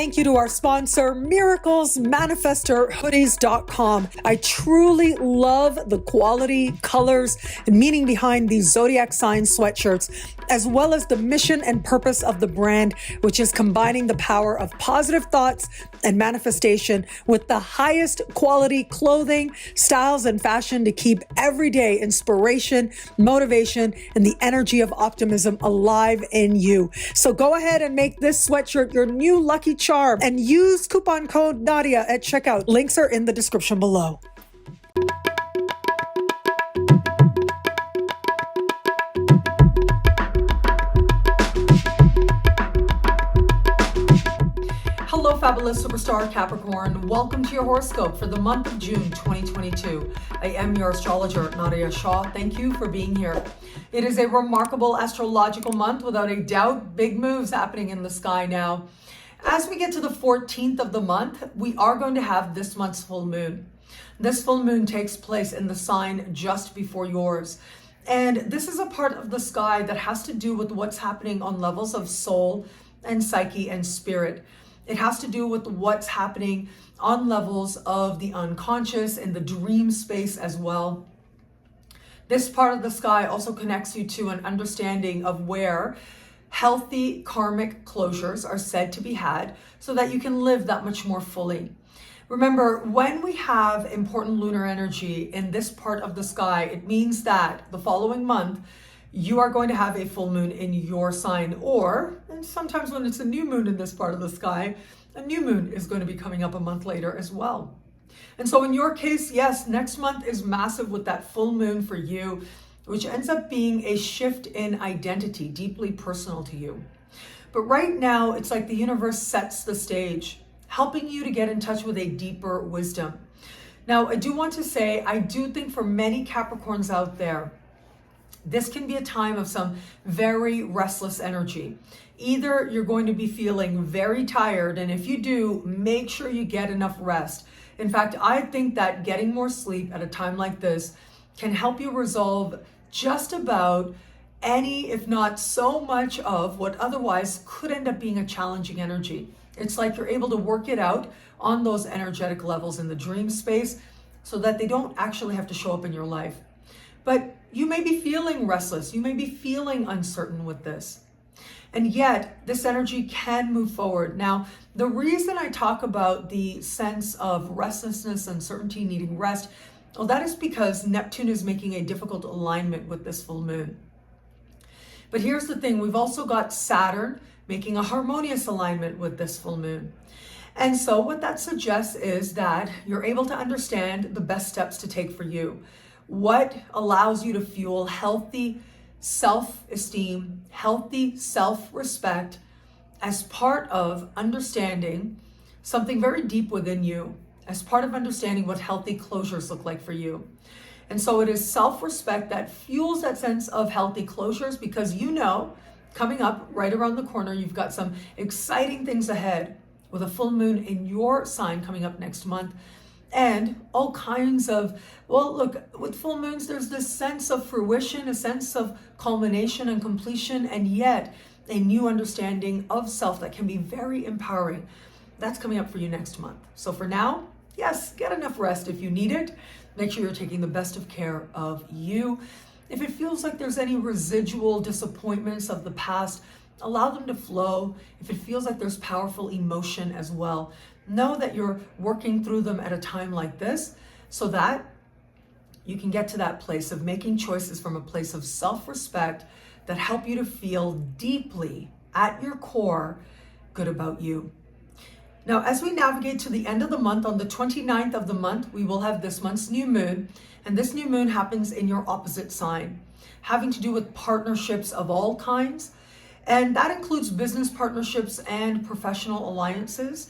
thank you to our sponsor, miraclesmanifestorhoodies.com. I truly love the quality, colors, and meaning behind these zodiac sign sweatshirts, as well as the mission and purpose of the brand, which is combining the power of positive thoughts and manifestation with the highest quality clothing, styles, and fashion to keep everyday inspiration, motivation, and the energy of optimism alive in you. So go ahead and make this sweatshirt your new lucky charm and use coupon code Nadiya at checkout. Links are in the description below. Hello, fabulous superstar Capricorn. Welcome to your horoscope for the month of June 2022. I am your astrologer, Nadiya Shah. Thank you for being here. It is a remarkable astrological month, without a doubt. Big moves happening in the sky now. As we get to the 14th of the month, we are going to have this month's full moon. This full moon takes place in the sign just before yours. And this is a part of the sky that has to do with what's happening on levels of soul and psyche and spirit. It has to do with what's happening on levels of the unconscious and the dream space as well. This part of the sky also connects you to an understanding of where healthy karmic closures are said to be had so that you can live that much more fully. Remember, when we have important lunar energy in this part of the sky, it means that the following month, you are going to have a full moon in your sign, and sometimes when it's a new moon in this part of the sky, a new moon is going to be coming up a month later as well. And so in your case, yes, next month is massive with that full moon for you, which ends up being a shift in identity, deeply personal to you. But right now, it's like the universe sets the stage, helping you to get in touch with a deeper wisdom. Now, I do want to say, I do think for many Capricorns out there, this can be a time of some very restless energy. Either you're going to be feeling very tired, and if you do, make sure you get enough rest. In fact, I think that getting more sleep at a time like this can help you resolve just about any, if not so much of what otherwise could end up being a challenging energy. It's like you're able to work it out on those energetic levels in the dream space so that they don't actually have to show up in your life. But you may be feeling restless. You may be feeling uncertain with this. And yet, this energy can move forward. Now, the reason I talk about the sense of restlessness, uncertainty, needing rest, well, that is because Neptune is making a difficult alignment with this full moon. But here's the thing, we've also got Saturn making a harmonious alignment with this full moon. And so what that suggests is that you're able to understand the best steps to take for you. What allows you to fuel healthy self-esteem, healthy self-respect as part of understanding something very deep within you, as part of understanding what healthy closures look like for you. And so it is self-respect that fuels that sense of healthy closures, because you know, coming up right around the corner, you've got some exciting things ahead with a full moon in your sign coming up next month. And all kinds of, well, look, with full moons, there's this sense of fruition, a sense of culmination and completion, and yet a new understanding of self that can be very empowering. That's coming up for you next month. So for now, yes, get enough rest if you need it. Make sure you're taking the best of care of you. If it feels like there's any residual disappointments of the past, allow them to flow. If it feels like there's powerful emotion as well, know that you're working through them at a time like this so that you can get to that place of making choices from a place of self-respect that help you to feel deeply at your core good about you. Now, as we navigate to the end of the month, on the 29th of the month, we will have this month's new moon. And this new moon happens in your opposite sign, having to do with partnerships of all kinds. And that includes business partnerships and professional alliances.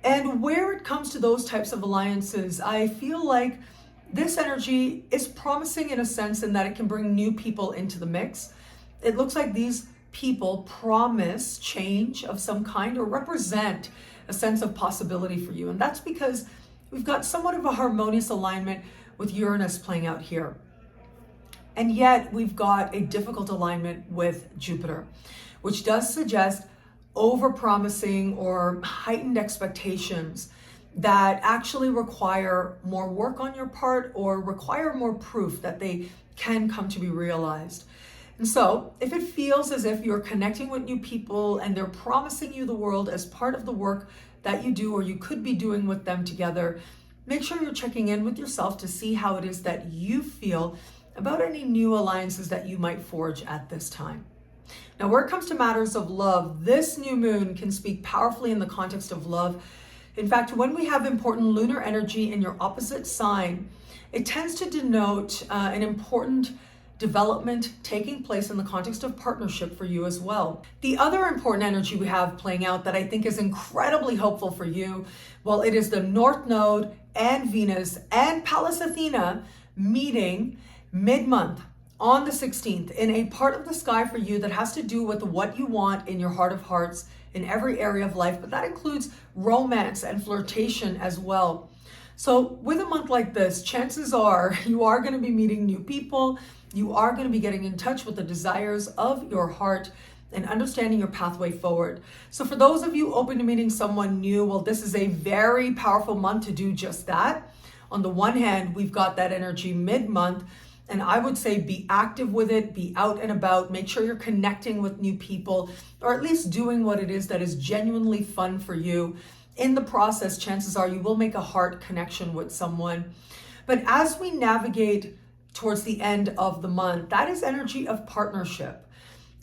And where it comes to those types of alliances, I feel like this energy is promising in a sense in that it can bring new people into the mix. It looks like these people promise change of some kind or represent a sense of possibility for you. And that's because we've got somewhat of a harmonious alignment with Uranus playing out here. And yet we've got a difficult alignment with Jupiter, which does suggest over-promising or heightened expectations that actually require more work on your part or require more proof that they can come to be realized. And so if it feels as if you're connecting with new people and they're promising you the world as part of the work that you do or you could be doing with them together, make sure you're checking in with yourself to see how it is that you feel about any new alliances that you might forge at this time. Now, where it comes to matters of love, this new moon can speak powerfully in the context of love. In fact, when we have important lunar energy in your opposite sign, it tends to denote an important development taking place in the context of partnership for you as well. The other important energy we have playing out that I think is incredibly hopeful for you, well, it is the North Node and Venus and Pallas Athena meeting mid-month on the 16th in a part of the sky for you that has to do with what you want in your heart of hearts in every area of life, but that includes romance and flirtation as well. So with a month like this, chances are you are going to be meeting new people. You are going to be getting in touch with the desires of your heart and understanding your pathway forward. So for those of you open to meeting someone new, well, this is a very powerful month to do just that. On the one hand, we've got that energy mid-month, and I would say be active with it, be out and about, make sure you're connecting with new people, or at least doing what it is that is genuinely fun for you. In the process, chances are you will make a heart connection with someone. But as we navigate towards the end of the month, that is energy of partnership.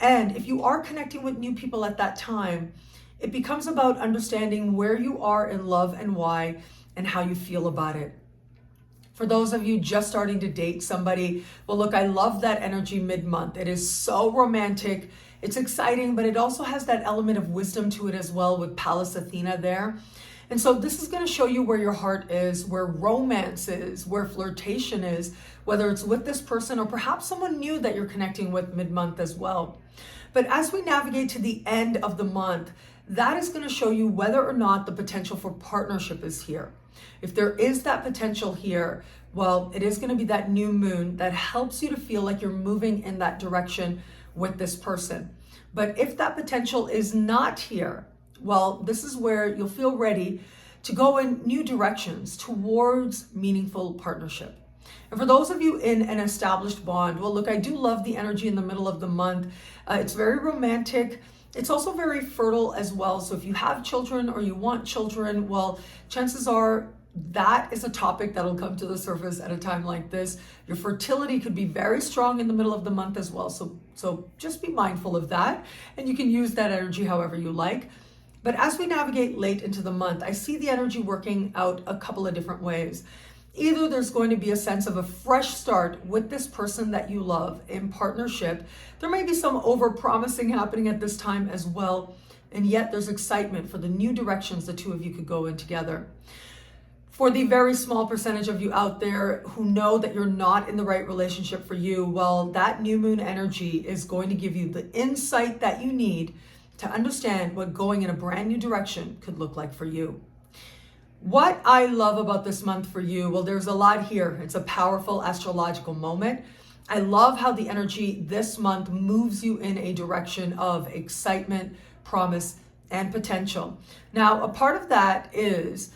And if you are connecting with new people at that time, it becomes about understanding where you are in love and why and how you feel about it. For those of you just starting to date somebody, well, look, I love that energy mid-month. It is so romantic. It's exciting, but it also has that element of wisdom to it as well with Pallas Athena there. And so this is going to show you where your heart is, where romance is, where flirtation is, whether it's with this person or perhaps someone new that you're connecting with mid-month as well. But as we navigate to the end of the month, that is going to show you whether or not the potential for partnership is here. If there is that potential here, well, it is going to be that new moon that helps you to feel like you're moving in that direction with this person. But if that potential is not here, well, this is where you'll feel ready to go in new directions towards meaningful partnership. And for those of you in an established bond, well, look, I do love the energy in the middle of the month. It's very romantic. It's also very fertile as well. So if you have children or you want children, well, chances are that is a topic that'll come to the surface at a time like this. Your fertility could be very strong in the middle of the month as well. So just be mindful of that. And you can use that energy however you like. But as we navigate late into the month, I see the energy working out a couple of different ways. Either there's going to be a sense of a fresh start with this person that you love in partnership. There may be some over-promising happening at this time as well. And yet there's excitement for the new directions the two of you could go in together. For the very small percentage of you out there who know that you're not in the right relationship for you, well, that new moon energy is going to give you the insight that you need to understand what going in a brand new direction could look like for you. What I love about this month for you, well, there's a lot here. It's a powerful astrological moment. I love how the energy this month moves you in a direction of excitement, promise, and potential. Now, a part of that is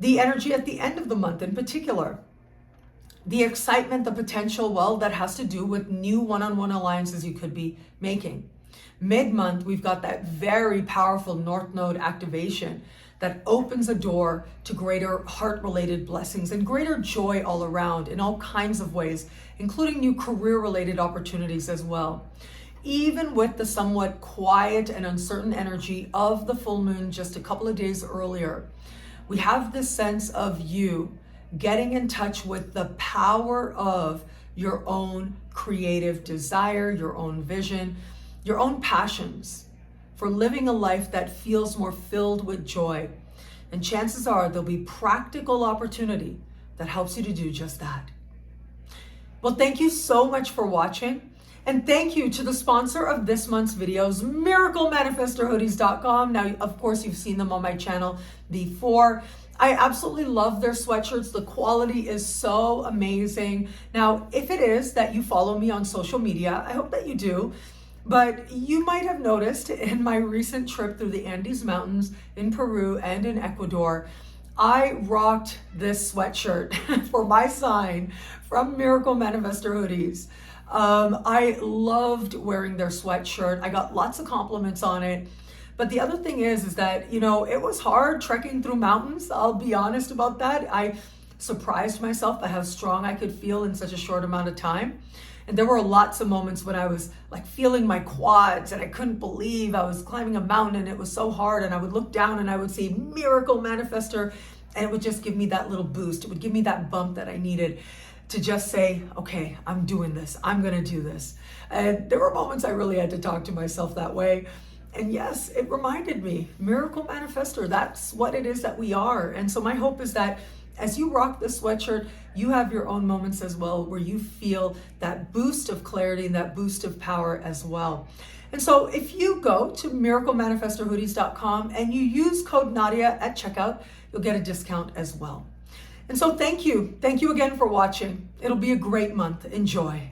the energy at the end of the month in particular. The excitement, the potential, well, that has to do with new one-on-one alliances you could be making. Mid-month, we've got that very powerful North Node activation that opens a door to greater heart-related blessings and greater joy all around in all kinds of ways, including new career-related opportunities as well. Even with the somewhat quiet and uncertain energy of the full moon just a couple of days earlier, we have this sense of you getting in touch with the power of your own creative desire, your own vision, your own passions for living a life that feels more filled with joy. And chances are there'll be practical opportunity that helps you to do just that. Well, thank you so much for watching. And thank you to the sponsor of this month's videos, miraclemanifestorhoodies.com. Now, of course, you've seen them on my channel before. I absolutely love their sweatshirts. The quality is so amazing. Now, if it is that you follow me on social media, I hope that you do. But you might have noticed in my recent trip through the Andes Mountains in Peru and in Ecuador, I rocked this sweatshirt for my sign from Miracle Manifestor Hoodies. I loved wearing their sweatshirt. I got lots of compliments on it. But the other thing is that, it was hard trekking through mountains. I'll be honest about that. I surprised myself by how strong I could feel in such a short amount of time. And there were lots of moments when I was like feeling my quads and I couldn't believe I was climbing a mountain and it was so hard, and I would look down and I would see Miracle Manifestor, and it would just give me that little boost. It would give me that bump that I needed to just say, okay, I'm doing this. I'm going to do this. And there were moments I really had to talk to myself that way. And yes, it reminded me, Miracle Manifestor, that's what it is that we are. And so my hope is that as you rock this sweatshirt, you have your own moments as well where you feel that boost of clarity and that boost of power as well. And so if you go to miraclemanifestorhoodies.com and you use code Nadiya at checkout, you'll get a discount as well. And so thank you. Thank you again for watching. It'll be a great month. Enjoy.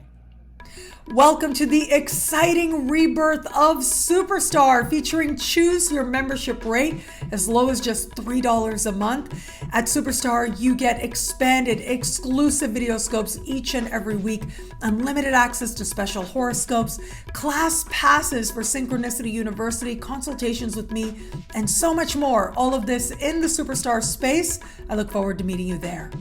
Welcome to the exciting rebirth of Superstar, featuring choose your membership rate as low as just $3 a month. At Superstar, you get expanded, exclusive video scopes each and every week, unlimited access to special horoscopes, class passes for Synchronicity University, consultations with me, and so much more. All of this in the Superstar space. I look forward to meeting you there.